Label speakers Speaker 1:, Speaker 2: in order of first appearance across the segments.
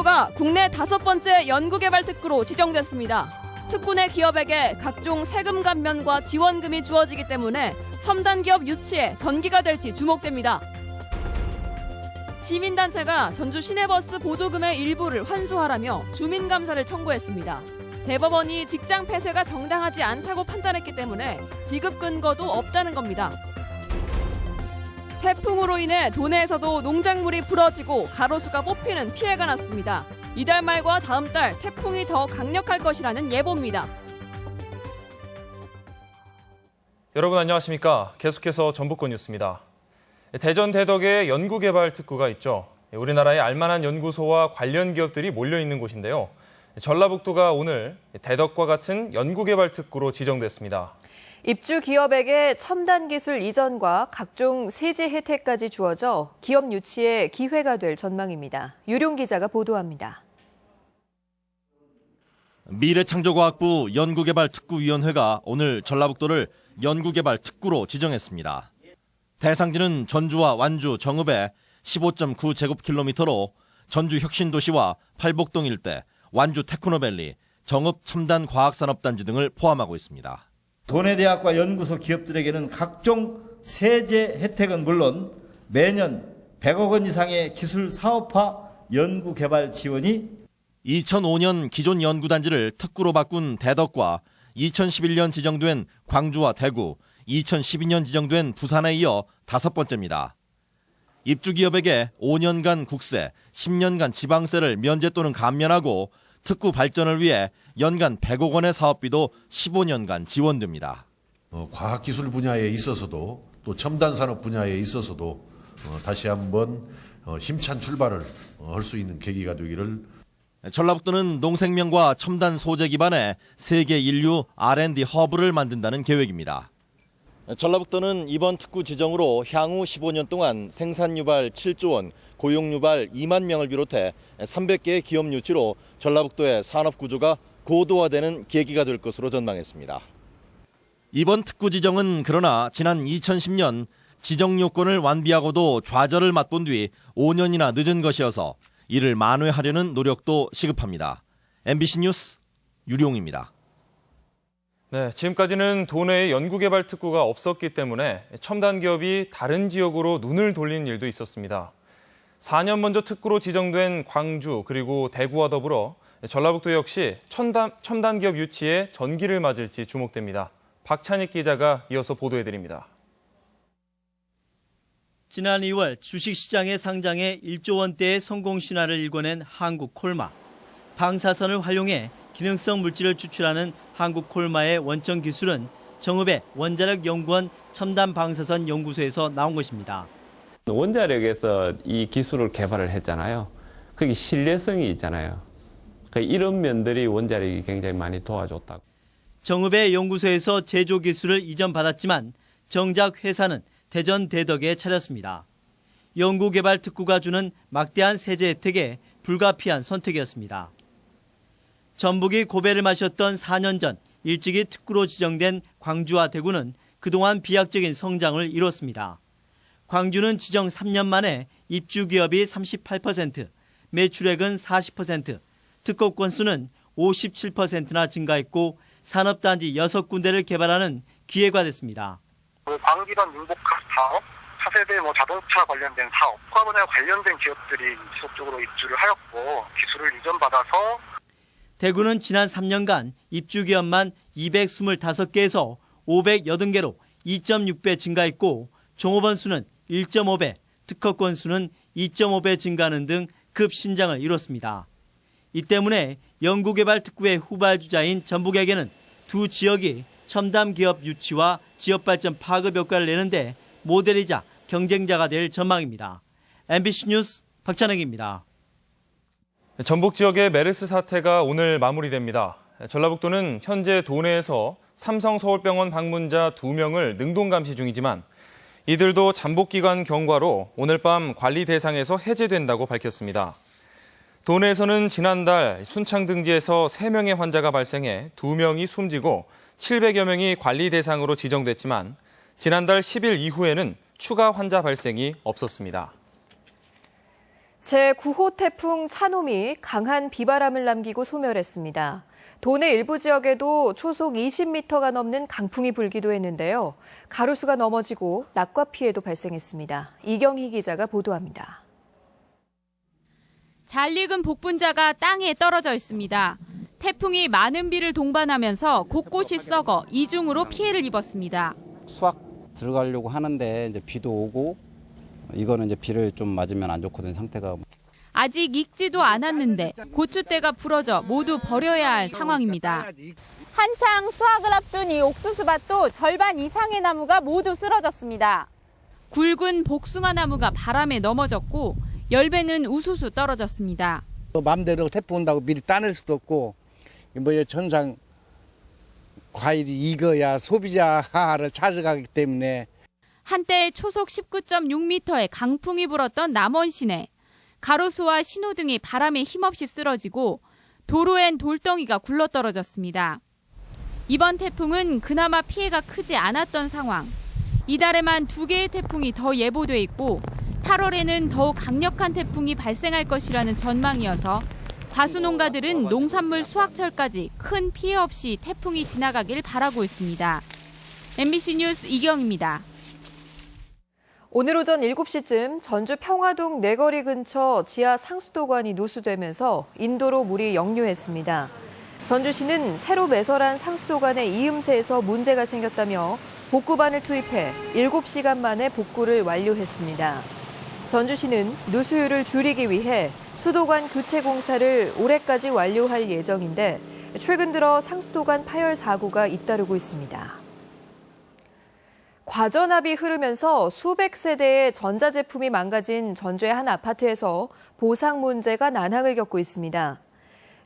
Speaker 1: 특구가 국내 5번째 연구개발 특구로 지정됐습니다. 특구 내 기업에게 각종 세금 감면과 지원금이 주어지기 때문에 첨단 기업 유치에 전기가 될지 주목됩니다. 시민단체가 전주 시내버스 보조금의 일부를 환수하라며 주민감사를 청구했습니다. 대법원이 직장 폐쇄가 정당하지 않다고 판단했기 때문에 지급 근거도 없다는 겁니다. 태풍으로 인해 도내에서도 농작물이 부러지고 가로수가 뽑히는 피해가 났습니다. 이달 말과 다음 달 태풍이 더 강력할 것이라는 예보입니다.
Speaker 2: 여러분 안녕하십니까? 계속해서 전북권 뉴스입니다. 대전 대덕에 연구개발 특구가 있죠. 우리나라의 알만한 연구소와 관련 기업들이 몰려있는 곳인데요. 전라북도가 오늘 대덕과 같은 연구개발 특구로 지정됐습니다.
Speaker 3: 입주 기업에게 첨단 기술 이전과 각종 세제 혜택까지 주어져 기업 유치에 기회가 될 전망입니다. 유룡 기자가 보도합니다.
Speaker 4: 미래창조과학부 연구개발특구위원회가 오늘 전라북도를 연구개발 특구로 지정했습니다. 대상지는 전주와 완주, 정읍의 15.9제곱킬로미터로 전주 혁신도시와 팔복동 일대, 완주 테크노밸리, 정읍 첨단과학산업단지 등을 포함하고 있습니다.
Speaker 5: 도내대학과 연구소 기업들에게는 각종 세제 혜택은 물론 매년 100억 원 이상의 기술 사업화 연구개발 지원이
Speaker 4: 2005년 기존 연구단지를 특구로 바꾼 대덕과 2011년 지정된 광주와 대구, 2012년 지정된 부산에 이어 5번째입니다. 입주 기업에게 5년간 국세, 10년간 지방세를 면제 또는 감면하고 특구 발전을 위해 연간 100억 원의 사업비도 15년간 지원됩니다.
Speaker 6: 과학기술 분야에 있어서도 또 첨단산업 분야에 있어서도 다시 한번 힘찬 출발을 할 수 있는 계기가 되기를.
Speaker 4: 전라북도는 농생명과 첨단 소재 기반의 세계 인류 R&D 허브를 만든다는 계획입니다. 전라북도는 이번 특구 지정으로 향후 15년 동안 생산 유발 7조 원, 고용 유발 2만 명을 비롯해 300개의 기업 유치로 전라북도의 산업 구조가 고도화되는 계기가 될 것으로 전망했습니다. 이번 특구 지정은 그러나 지난 2010년 지정 요건을 완비하고도 좌절을 맛본 뒤 5년이나 늦은 것이어서 이를 만회하려는 노력도 시급합니다. MBC 뉴스 유룡입니다.
Speaker 2: 네, 지금까지는 도내에 연구개발 특구가 없었기 때문에 첨단 기업이 다른 지역으로 눈을 돌리는 일도 있었습니다. 4년 먼저 특구로 지정된 광주 그리고 대구와 더불어 전라북도 역시 첨단 기업 유치에 전기를 맞을지 주목됩니다. 박찬익 기자가 이어서 보도해드립니다.
Speaker 7: 지난 2월 주식시장에 상장해 1조 원대의 성공 신화를 일궈낸 한국콜마. 방사선을 활용해 기능성 물질을 추출하는 한국콜마의 원천 기술은 정읍의 원자력연구원 첨단 방사선 연구소에서 나온 것입니다.
Speaker 8: 원자력에서 이 기술을 개발을 했잖아요. 그게 신뢰성이 있잖아요. 이런 면들이 원자력이 굉장히 많이 도와줬다고.
Speaker 7: 정읍의 연구소에서 제조 기술을 이전받았지만 정작 회사는 대전 대덕에 차렸습니다. 연구개발 특구가 주는 막대한 세제 혜택에 불가피한 선택이었습니다. 전북이 고배를 마셨던 4년 전 일찍이 특구로 지정된 광주와 대구는 그동안 비약적인 성장을 이뤘습니다. 광주는 지정 3년 만에 입주 기업이 38%, 매출액은 40%, 특허 건수는 57%나 증가했고 산업단지 6군데를 개발하는 기회가 됐습니다.
Speaker 9: 광기단 융복합 사업, 차세대 자동차 관련된 사업, 포화분야 관련된 기업들이 지속적으로 입주를 하였고 기술을 이전받아서
Speaker 7: 대구는 지난 3년간 입주 기업만 225개에서 580개로 2.6배 증가했고 종업원 수는 1.5배, 특허 건수는 2.5배 증가하는 등 급신장을 이뤘습니다. 이 때문에 연구개발 특구의 후발주자인 전북에게는 두 지역이 첨단 기업 유치와 지역 발전 파급 효과를 내는데 모델이자 경쟁자가 될 전망입니다. MBC 뉴스 박찬혁입니다.
Speaker 2: 전북 지역의 메르스 사태가 오늘 마무리됩니다. 전라북도는 현재 도내에서 삼성서울병원 방문자 2명을 능동감시 중이지만 이들도 잠복기간 경과로 오늘 밤 관리 대상에서 해제된다고 밝혔습니다. 도내에서는 지난달 순창등지에서 3명의 환자가 발생해 2명이 숨지고 700여 명이 관리 대상으로 지정됐지만 지난달 10일 이후에는 추가 환자 발생이 없었습니다.
Speaker 3: 제9호 태풍 차놈이 강한 비바람을 남기고 소멸했습니다. 도내 일부 지역에도 초속 20m가 넘는 강풍이 불기도 했는데요. 가로수가 넘어지고 낙과 피해도 발생했습니다. 이경희 기자가 보도합니다.
Speaker 10: 잘 익은 복분자가 땅에 떨어져 있습니다. 태풍이 많은 비를 동반하면서 곳곳이 썩어 이중으로 피해를 입었습니다.
Speaker 11: 수확 들어가려고 하는데 이제 비도 오고 이거는 이제 비를 좀 맞으면 안 좋거든 상태가.
Speaker 10: 아직 익지도 않았는데 고추대가 부러져 모두 버려야 할 상황입니다.
Speaker 12: 한창 수확을 앞둔 이 옥수수밭도 절반 이상의 나무가 모두 쓰러졌습니다.
Speaker 10: 굵은 복숭아 나무가 바람에 넘어졌고 열배는 우수수 떨어졌습니다.
Speaker 13: 마음대로 태풍 온다고 미리 따낼 수도 없고 뭐 전상 과일이 익어야 소비자를 찾아가기 때문에.
Speaker 10: 한때 초속 19.6m의 강풍이 불었던 남원 시내. 가로수와 신호등이 바람에 힘없이 쓰러지고 도로엔 돌덩이가 굴러떨어졌습니다. 이번 태풍은 그나마 피해가 크지 않았던 상황. 이달에만 2개의 태풍이 더 예보돼 있고 8월에는 더욱 강력한 태풍이 발생할 것이라는 전망이어서 과수농가들은 농산물 수확철까지 큰 피해 없이 태풍이 지나가길 바라고 있습니다. MBC 뉴스 이경입니다.
Speaker 3: 오늘 오전 7시쯤 전주 평화동 내거리 근처 지하 상수도관이 누수되면서 인도로 물이 역류했습니다. 전주시는 새로 매설한 상수도관의 이음새에서 문제가 생겼다며 복구반을 투입해 7시간 만에 복구를 완료했습니다. 전주시는 누수율을 줄이기 위해 수도관 교체 공사를 올해까지 완료할 예정인데 최근 들어 상수도관 파열 사고가 잇따르고 있습니다. 과전압이 흐르면서 수백 세대의 전자제품이 망가진 전주의 한 아파트에서 보상 문제가 난항을 겪고 있습니다.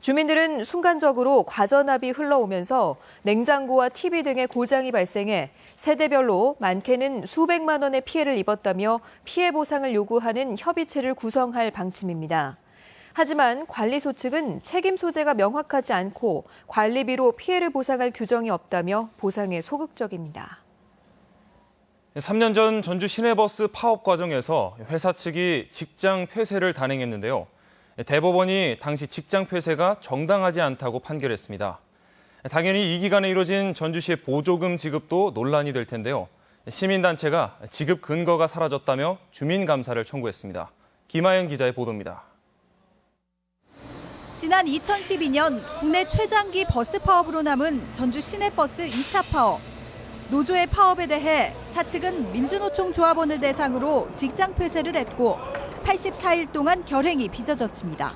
Speaker 3: 주민들은 순간적으로 과전압이 흘러오면서 냉장고와 TV 등의 고장이 발생해 세대별로 많게는 수백만 원의 피해를 입었다며 피해 보상을 요구하는 협의체를 구성할 방침입니다. 하지만 관리소 측은 책임 소재가 명확하지 않고 관리비로 피해를 보상할 규정이 없다며 보상에 소극적입니다.
Speaker 2: 3년 전 전주 시내버스 파업 과정에서 회사 측이 직장 폐쇄를 단행했는데요. 대법원이 당시 직장 폐쇄가 정당하지 않다고 판결했습니다. 당연히 이 기간에 이뤄진 전주시의 보조금 지급도 논란이 될 텐데요. 시민단체가 지급 근거가 사라졌다며 주민감사를 청구했습니다. 김하연 기자의 보도입니다.
Speaker 14: 지난 2012년 국내 최장기 버스 파업으로 남은 전주 시내버스 2차 파업. 노조의 파업에 대해 사측은 민주노총 조합원을 대상으로 직장 폐쇄를 했고 84일 동안 결행이 빚어졌습니다.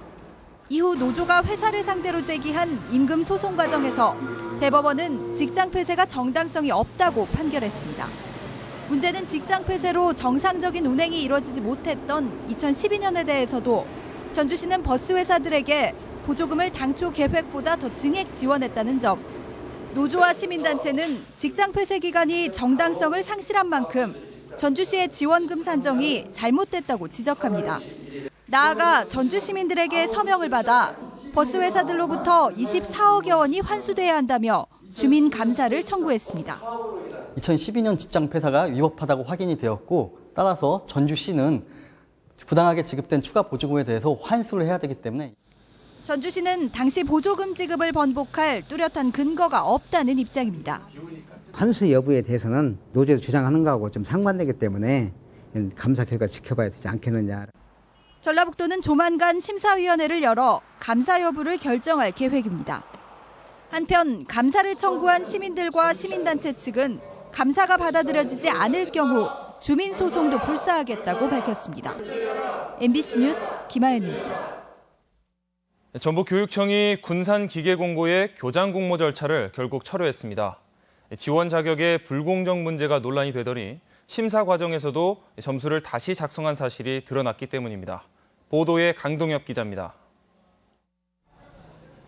Speaker 14: 이후 노조가 회사를 상대로 제기한 임금 소송 과정에서 대법원은 직장 폐쇄가 정당성이 없다고 판결했습니다. 문제는 직장 폐쇄로 정상적인 운행이 이루어지지 못했던 2012년에 대해서도 전주시는 버스 회사들에게 보조금을 당초 계획보다 더 증액 지원했다는 점. 노조와 시민단체는 직장 폐쇄 기간이 정당성을 상실한 만큼 전주시의 지원금 산정이 잘못됐다고 지적합니다. 나아가 전주 시민들에게 서명을 받아 버스 회사들로부터 24억여 원이 환수돼야 한다며 주민 감사를 청구했습니다.
Speaker 15: 2012년 직장 폐사가 위법하다고 확인이 되었고 따라서 전주시는 부당하게 지급된 추가 보조금에 대해서 환수를 해야 되기 때문에
Speaker 14: 전주시는 당시 보조금 지급을 번복할 뚜렷한 근거가 없다는 입장입니다.
Speaker 16: 환수 여부에 대해서는 노조에서 주장하는 거하고 좀 상반되기 때문에 감사 결과 지켜봐야 되지 않겠느냐.
Speaker 14: 전라북도는 조만간 심사위원회를 열어 감사 여부를 결정할 계획입니다. 한편 감사를 청구한 시민들과 시민단체 측은 감사가 받아들여지지 않을 경우 주민소송도 불사하겠다고 밝혔습니다. MBC 뉴스 김하연입니다.
Speaker 2: 전북교육청이 군산기계공고의 교장 공모 절차를 결국 철회했습니다. 지원 자격의 불공정 문제가 논란이 되더니 심사 과정에서도 점수를 다시 작성한 사실이 드러났기 때문입니다. 보도에 강동엽 기자입니다.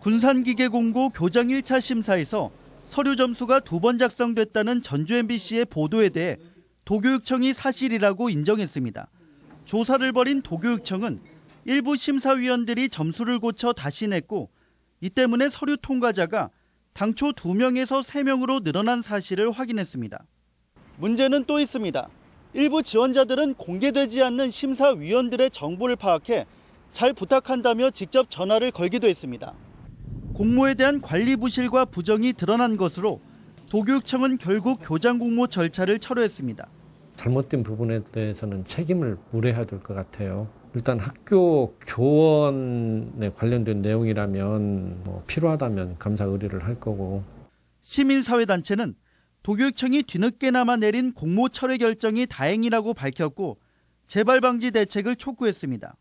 Speaker 7: 군산기계공고 교장 1차 심사에서 서류 점수가 2번 작성됐다는 전주 MBC의 보도에 대해 도교육청이 사실이라고 인정했습니다. 조사를 벌인 도교육청은 일부 심사위원들이 점수를 고쳐 다시 냈고 이 때문에 서류 통과자가 당초 2명에서 3명으로 늘어난 사실을 확인했습니다. 문제는 또 있습니다. 일부 지원자들은 공개되지 않는 심사위원들의 정보를 파악해 잘 부탁한다며 직접 전화를 걸기도 했습니다. 공모에 대한 관리 부실과 부정이 드러난 것으로 도교육청은 결국 교장 공모 절차를 철회했습니다.
Speaker 17: 잘못된 부분에 대해서는 책임을 물어야 될 것 같아요. 일단 학교 교원에 관련된 내용이라면 필요하다면 감사 의뢰를 할 거고.
Speaker 7: 시민사회단체는 도교육청이 뒤늦게나마 내린 공모 철회 결정이 다행이라고 밝혔고 재발 방지 대책을 촉구했습니다.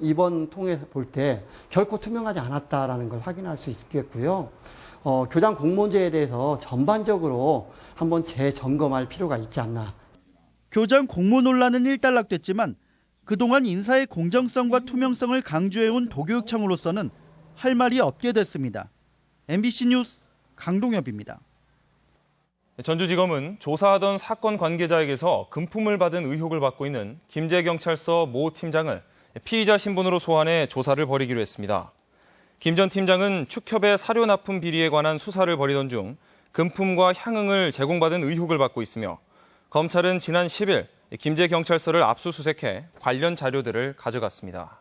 Speaker 18: 이번 통해서 볼 때 결코 투명하지 않았다라는 걸 확인할 수 있겠고요. 교장 공모제에 대해서 전반적으로 한번 재점검할 필요가 있지 않나.
Speaker 7: 교장 공모 논란은 일단락됐지만 그동안 인사의 공정성과 투명성을 강조해온 도교육청으로서는 할 말이 없게 됐습니다. MBC 뉴스 강동엽입니다.
Speaker 2: 전주지검은 조사하던 사건 관계자에게서 금품을 받은 의혹을 받고 있는 김제경찰서 모 팀장을 피의자 신분으로 소환해 조사를 벌이기로 했습니다. 김 전 팀장은 축협의 사료 납품 비리에 관한 수사를 벌이던 중 금품과 향응을 제공받은 의혹을 받고 있으며 검찰은 지난 10일 김제경찰서를 압수수색해 관련 자료들을 가져갔습니다.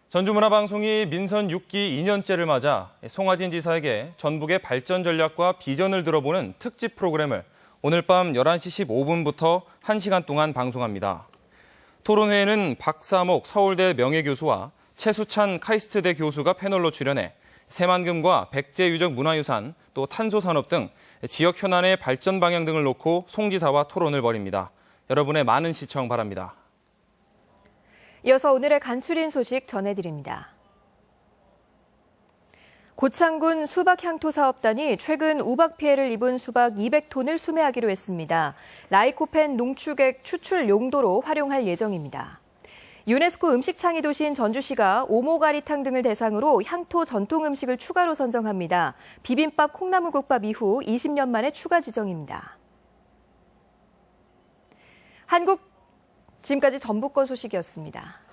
Speaker 2: 전주문화방송이 민선 6기 2년째를 맞아 송하진 지사에게 전북의 발전 전략과 비전을 들어보는 특집 프로그램을 오늘 밤 11시 15분부터 1시간 동안 방송합니다. 토론회에는 박사목 서울대 명예교수와 최수찬 카이스트대 교수가 패널로 출연해 새만금과 백제유적 문화유산, 또 탄소산업 등 지역 현안의 발전 방향 등을 놓고 송 지사와 토론을 벌입니다. 여러분의 많은 시청 바랍니다.
Speaker 3: 이어서 오늘의 간추린 소식 전해드립니다. 고창군 수박향토사업단이 최근 우박 피해를 입은 수박 200톤을 수매하기로 했습니다. 라이코펜 농축액 추출 용도로 활용할 예정입니다. 유네스코 음식창의 도시인 전주시가 오모가리탕 등을 대상으로 향토 전통 음식을 추가로 선정합니다. 비빔밥, 콩나물국밥 이후 20년 만에 추가 지정입니다. 지금까지 전북권 소식이었습니다.